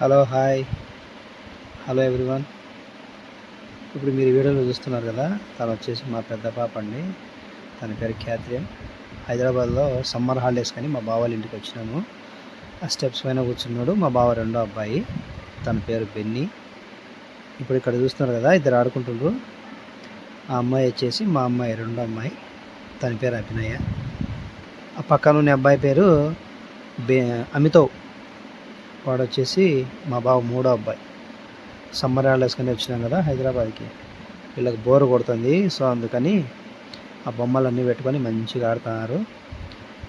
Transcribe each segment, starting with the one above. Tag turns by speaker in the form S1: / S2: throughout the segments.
S1: Hello hi hello everyone. ఇప్పుడు మీరు వీడియోలో చూస్తున్నారు కదా, తను వచ్చేసి మా పెద్ద పాప అండి. తన పేరు క్యాథరిన్. హైదరాబాద్లో సమ్మర్ హాలిడేస్ కానీ మా బావ వాళ్ళ ఇంటికి వచ్చినాము. ఆ స్టెప్స్ పైన కూర్చున్నాడు మా బావ రెండో అబ్బాయి, తన పేరు బెన్నీ. ఇప్పుడు ఇక్కడ చూస్తున్నారు కదా, ఇద్దరు ఆడుకుంటుండ్రు. ఆ అమ్మాయి వచ్చేసి మా అమ్మాయి రెండో అమ్మాయి, తన పేరు అభినయ. ఆ పక్కన ఉన్న అబ్బాయి పేరు అమితవ్, వాడు వచ్చేసి మా బావ మూడో అబ్బాయి. సమ్మర్ హాలిడేస్ కానీ వచ్చినాం కదా హైదరాబాద్కి, వీళ్ళకి బోర్ కొడుతుంది. సో అందుకని ఆ బొమ్మలన్నీ పెట్టుకొని మంచిగా ఆడుతున్నారు.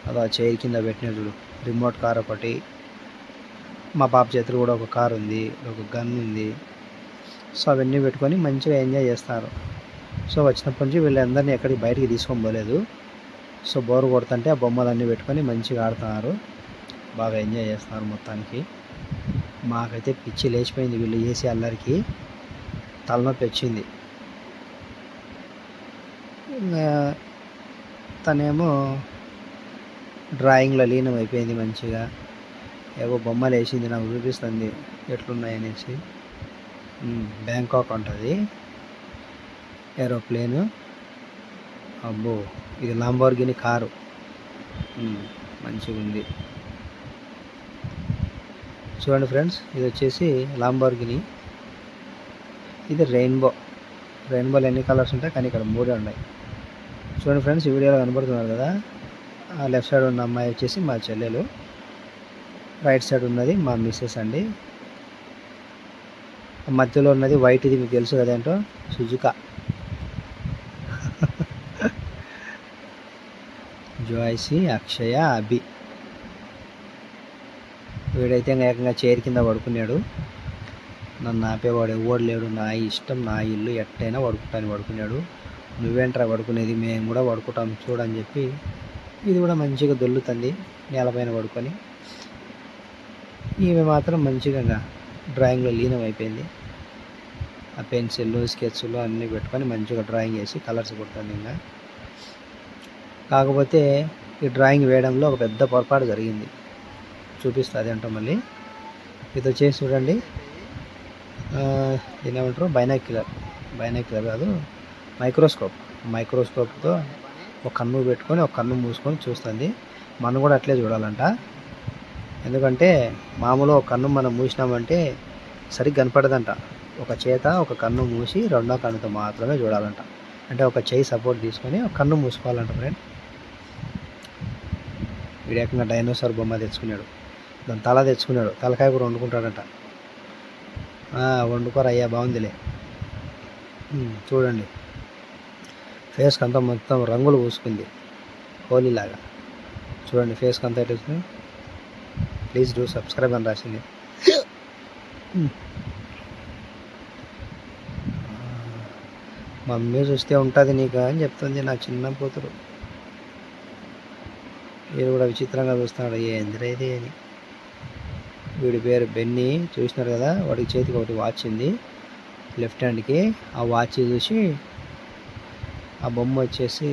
S1: అలా చైర్ కింద పెట్టిన చూడు, రిమోట్ కార్ ఒకటి, మా పాప చేతులు కూడా ఒక కార్ ఉంది, ఒక గన్ ఉంది. సో అవన్నీ పెట్టుకొని మంచిగా ఎంజాయ్ చేస్తారు. సో వచ్చినప్పటి నుంచి వీళ్ళందరినీ ఎక్కడికి బయటికి తీసుకొని పోలేదు. సో బోర్ కొడుతుంటే ఆ బొమ్మలన్నీ పెట్టుకొని మంచిగా ఆడుతున్నారు, బాగా ఎంజాయ్ చేస్తున్నారు మొత్తానికి. మాకైతే పిచ్చి లేచిపోయింది, వీళ్ళు చేసే అల్లరికి తలనొప్పి వచ్చింది. తనేమో డ్రాయింగ్లో లీనం అయిపోయింది మంచిగా. ఏవో బొమ్మలు వేసింది, నాకు చూపిస్తుంది ఎట్లున్నాయనేసి. బ్యాంకాక్ ఉంటుంది ఏరోప్లేను. అబ్బో, ఇది లాంబోర్గిని కారు, మంచిగా ఉంది. చూడండి ఫ్రెండ్స్, ఇది వచ్చేసి లాంబోర్గిని. ఇది రెయిన్బోలో ఎన్ని కలర్స్ ఉంటాయి, కానీ ఇక్కడ 3 ఉన్నాయి. చూడండి ఫ్రెండ్స్, ఈ వీడియోలో కనబడుతున్నారు కదా, ఆ లెఫ్ట్ సైడ్ ఉన్న అమ్మాయి వచ్చేసి మా చెల్లెలు, రైట్ సైడ్ ఉన్నది మా మిస్సెస్ అండి. మధ్యలో ఉన్నది వైట్, ఇది మీకు తెలుసు కదేంటో, సుజుకా. జోయిసి, అక్షయ, అభి. వీడైతే ఏకంగా చైర్ కింద పడుకున్నాడు. నన్ను ఆపేవాడు ఎవడు లేడు, నా ఇష్టం, నా ఇల్లు, ఎట్టయినా పడుకున్నాడు. నువ్వేంట్రా పడుకునేది, మేము కూడా పడుకుంటాం చూడని చెప్పి ఇది కూడా మంచిగా దొల్లుతుంది నేలపైన పడుకొని. ఈమె మాత్రం మంచిగా డ్రాయింగ్లో లీనం అయిపోయింది. ఆ పెన్సిళ్ళు, స్కెచ్లు అన్నీ పెట్టుకొని మంచిగా డ్రాయింగ్ వేసి కలర్స్ కొడుతుంది. ఇంకా కాకపోతే ఈ డ్రాయింగ్ వేయడంలో ఒక పెద్ద పొరపాటు జరిగింది, చూపిస్తుంది అదేంటో మళ్ళీ. ఇది వచ్చేసి చూడండి, దీని ఏమంటారు, బైనాక్యులర్ కాదు, మైక్రోస్కోప్తో ఒక కన్ను పెట్టుకొని ఒక కన్ను మూసుకొని చూస్తుంది. మనం కూడా అట్లే చూడాలంట. ఎందుకంటే మామూలు ఒక కన్ను మనం మూసినామంటే సరిగ్గా కనపడదంట. ఒక చేత ఒక కన్ను మూసి రెండో కన్నుతో మాత్రమే చూడాలంట. అంటే ఒక చేయి సపోర్ట్ తీసుకొని ఒక కన్ను మూసుకోవాలంట ఫ్రెండ్. వీడేకంగా డైనోసార్ బొమ్మ తెచ్చుకున్నాడు, దాని తల తెచ్చుకున్నాడు, తలకాయ కూడా వండుకుంటాడంట. వండుకోరయ్యా, బాగుందిలే. చూడండి, ఫేస్కి అంతా మొత్తం రంగులు పూసుకుంది హోలీలాగా. చూడండి ఫేస్కి అంతా ఎట్లా వచ్చింది. ప్లీజ్ డూ సబ్స్క్రైబ్ అని రాసింది. మమ్మీ చూస్తే ఉంటుంది నీకు అని చెప్తుంది నా చిన్న కూతురు. వీడు కూడా విచిత్రంగా చూస్తున్నాడు, ఏందిరా ఇది అని. వీడి పేరు బెన్నీ, చూసినారు కదా, వాడికి చేతికి ఒకటి వాచ్ ఉంది లెఫ్ట్ హ్యాండ్కి. ఆ వాచ్ చూసి ఆ బొమ్మ వచ్చేసి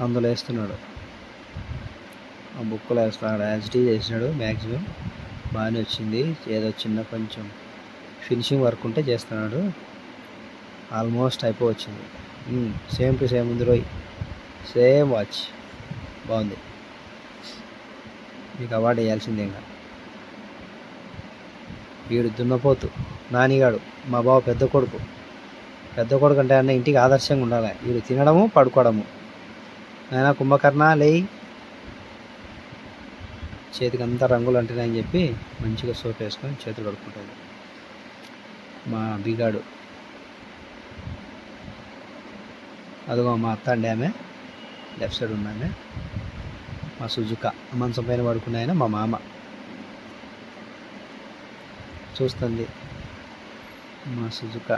S1: అందులో వేస్తున్నాడు, ఆ బుక్లో వేస్తున్నాడు. యాజ్టీ చేసినాడు, మ్యాక్సిమం బాగానే వచ్చింది. ఏదో చిన్న కొంచెం ఫినిషింగ్ వర్క్ ఉంటే చేస్తున్నాడు, ఆల్మోస్ట్ అయిపోవచ్చింది. సేమ్ టు సేమ్ ఉంది రోయ్, సేమ్ వాచ్, బాగుంది. మీకు అవార్డు వేయాల్సిందే. ఇంకా వీడు దున్నపోతు నానిగాడు, మా బావ పెద్ద కొడుకు అంటే అన్న ఇంటికి ఆదర్శంగా ఉండాలి. వీడు తినడము పడుకోవడము. ఆయన కుంభకర్ణ లేయి, చేతికి అంతా రంగులు అంటున్నాయని చెప్పి మంచిగా సోప్ వేసుకొని చేతులు కడుక్కుంటాడు. మా బిగాడు అదిగో మా అత్త అండి, ఆమె లెఫ్ట్ సైడ్ ఉన్నామే. మా సుజుక మంచం పైన పడుకున్న ఆయన మా మామ చూస్తుంది. మా సుజుక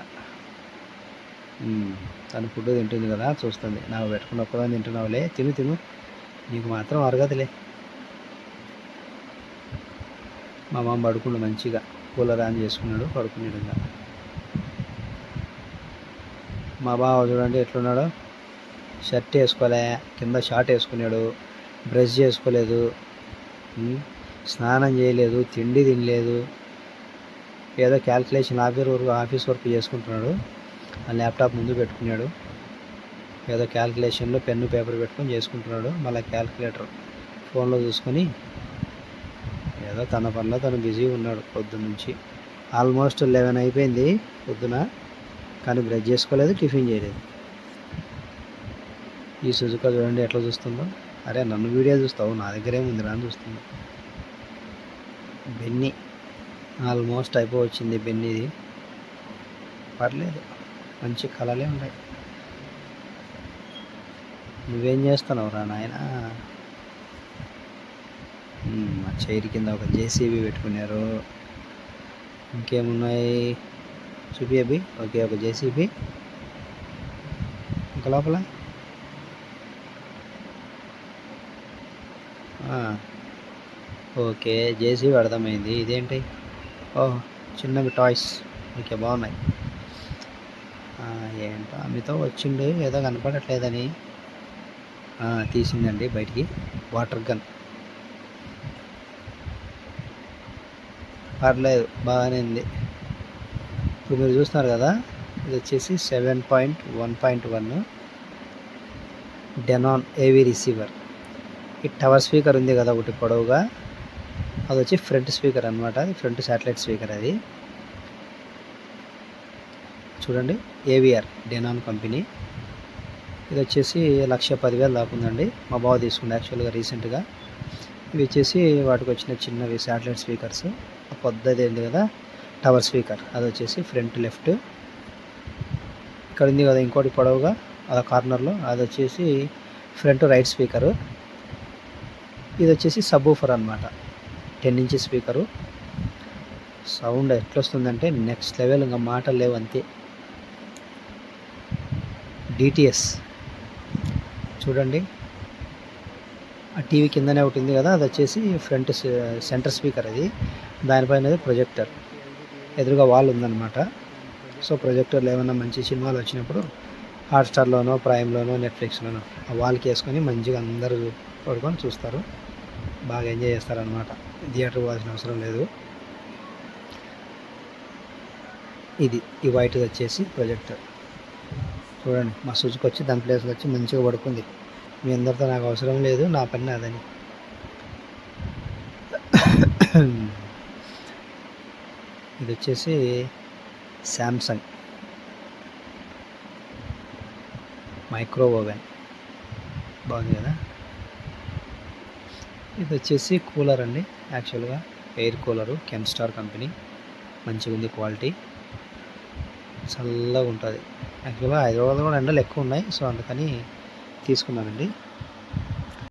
S1: తను ఫుడ్ తింటుంది కదా, చూస్తుంది. నాకు పెట్టుకుని ఒక్కదాన్ని తింటున్నావులే, తిను నీకు మాత్రం అరగదులే. మా మామ పడుకుండు మంచిగా, కూలర్ ఆన్ చేసుకున్నాడు, పడుకున్నాడు. ఇంకా మా బావ చూడండి ఎట్లున్నాడు, షర్ట్ వేసుకోలే, కింద షార్ట్ వేసుకున్నాడు, బ్రష్ చేసుకోలేదు, స్నానం చేయలేదు, తిండి తినలేదు. ఏదో క్యాల్కులేషన్ ఆఫీస్ వర్క్ చేసుకుంటున్నాడు. ఆ ల్యాప్టాప్ ముందు పెట్టుకున్నాడు. ఏదో క్యాల్కులేషన్లో పెన్ను పేపర్ పెట్టుకొని చేసుకుంటున్నాడు. మళ్ళీ క్యాల్కులేటర్ ఫోన్లో చూసుకొని ఏదో తన పనిలో తను బిజీగా ఉన్నాడు పొద్దున్నుంచి. ఆల్మోస్ట్ 11 అయిపోయింది పొద్దున, కానీ బ్రష్ చేసుకోలేదు, టిఫిన్ చేయలేదు. ఈ సుజుకా చూడండి ఎట్లా చూస్తుందో. అరే నన్ను వీడియో చూస్తావు, నా దగ్గర ఏముంది అని చూస్తుంది. Benny almost అయిపోవచ్చింది. బెన్నీది పర్లేదు, మంచి కళలే ఉన్నాయి. నువ్వేం చేస్తున్నావు రా నాయన? మా చైర్ కింద ఒక జేసీబీ పెట్టుకున్నారు. ఇంకేమున్నాయి చూపి అవి. ఓకే, ఒక జేసీబీ, ఇంకా లోపల ఓకే జేసీబీ అర్థమైంది. ఇదేంటి? ఓహ్, చిన్నవి టాయ్స్. ఓకే, బాగున్నాయి. ఏంటో మీతో వచ్చిండు, ఏదో కనపడట్లేదని తీసిందండి బయటికి. వాటర్ గన్ పర్లేదు, బాగానే ఉంది. ఇప్పుడు మీరు చూస్తున్నారు కదా, ఇది వచ్చేసి 7.1.1 డెనాన్ ఏవీ రిసీవర్. ఈ టవర్ స్పీకర్ ఉంది కదా ఒకటి పొడవుగా, అది వచ్చి ఫ్రంట్ స్పీకర్ అనమాట. అది ఫ్రంట్ శాటిలైట్ స్పీకర్. అది చూడండి, ఏవిఆర్ డెనాన్ కంపెనీ. ఇది వచ్చేసి 1,10,000 దాకా ఉందండి. మా బావ తీసుకుంది యాక్చువల్గా రీసెంట్గా. ఇవి వచ్చేసి వాటికి వచ్చిన చిన్నవి శాటిలైట్ స్పీకర్స్. పెద్దది ఉంది కదా టవర్ స్పీకర్, అది వచ్చేసి ఫ్రంట్ లెఫ్ట్. ఇక్కడ ఉంది కదా ఇంకోటి పొడవుగా అలా కార్నర్లో, అది వచ్చేసి ఫ్రంట్ రైట్ స్పీకరు. ఇది వచ్చేసి సబ్-వూఫర్ అనమాట, 10 ఇంచెస్ స్పీకరు. సౌండ్ ఎట్లా వస్తుందంటే నెక్స్ట్ లెవెల్, ఇంకా మాటలు లేవు అంతే. డిటిఎస్ చూడండి, ఆ టీవీ కిందనే ఒకటి ఉంది కదా, అది వచ్చేసి ఫ్రంట్ సెంటర్ స్పీకర్. అది దానిపైన ప్రొజెక్టర్, ఎదురుగా వాల్ ఉందన్నమాట. సో ప్రొజెక్టర్లో ఏమైనా మంచి సినిమాలు వచ్చినప్పుడు హాట్స్టార్లోనో, ప్రైమ్లోనో, నెట్ఫ్లిక్స్లోనో ఆ వాల్కి వేసుకొని మంచిగా అందరూ పడుకొని చూస్తారు, బాగా ఎంజాయ్ చేస్తారనమాట. థియేటర్ పోవాల్సిన అవసరం లేదు. ఇది ఈ వైట్ది వచ్చేసి ప్రొజెక్టర్. చూడండి, మా సుజుకి వచ్చి దాని ప్లేస్లో వచ్చి మంచిగా పడుకుంది. మీ అందరితో నాకు అవసరం లేదు, నా పని నాదని. ఇది వచ్చేసి శాంసంగ్ మైక్రో ఓవెన్, బాగుంది కదా. ఇది వచ్చేసి కూలర్ అండి, యాక్చువల్గా ఎయిర్ కూలరు, కెమ్స్టార్ కంపెనీ. మంచిగా ఉంది క్వాలిటీ, చల్లగా ఉంటుంది. యాక్చువల్గా హైదరాబాద్లో కూడా ఎండలు ఎక్కువ ఉన్నాయి, సో అందుకని తీసుకున్నానండి.